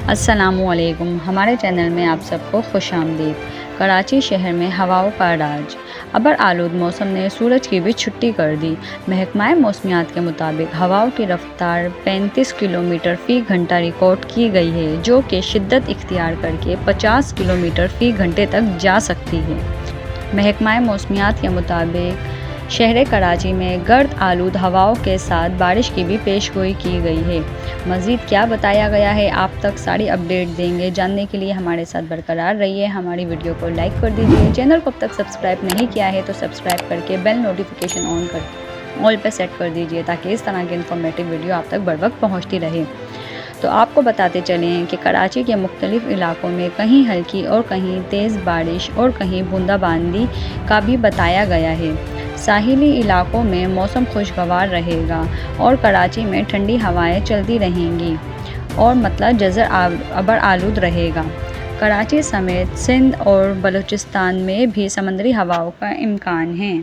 السلام علیکم، ہمارے چینل میں آپ سب کو خوش آمدید۔ کراچی شہر میں ہواؤں کا راج، ابر آلود موسم نے سورج کی بھی چھٹی کر دی۔ محکمہ موسمیات کے مطابق ہواؤں کی رفتار 35 کلومیٹر فی گھنٹہ ریکارڈ کی گئی ہے، جو کہ شدت اختیار کر کے 50 کلومیٹر فی گھنٹے تک جا سکتی ہے۔ محکمہ موسمیات کے مطابق شہر کراچی میں گرد آلود ہواؤں کے ساتھ بارش کی بھی پیشگوئی کی گئی ہے۔ مزید کیا بتایا گیا ہے، آپ تک ساری اپڈیٹ دیں گے۔ جاننے کے لیے ہمارے ساتھ برقرار رہیے۔ ہماری ویڈیو کو لائک کر دیجیے۔ چینل کو اب تک سبسکرائب نہیں کیا ہے تو سبسکرائب کر کے بیل نوٹیفیکیشن آل پہ سیٹ کر دیجیے، تاکہ اس طرح کی انفارمیٹیو ویڈیو آپ تک بر وقت پہنچتی رہے۔ تو آپ کو بتاتے چلیں کہ کراچی کے مختلف علاقوں میں کہیں ہلکی اور کہیں تیز بارش اور کہیں بوندا باندی کا بھی بتایا گیا ہے۔ ساحلی علاقوں میں موسم خوشگوار رہے گا اور کراچی میں ٹھنڈی ہوائیں چلتی رہیں گی اور جزر ابر آلود رہے گا۔ کراچی سمیت سندھ اور بلوچستان میں بھی سمندری ہواؤں کا امکان ہے۔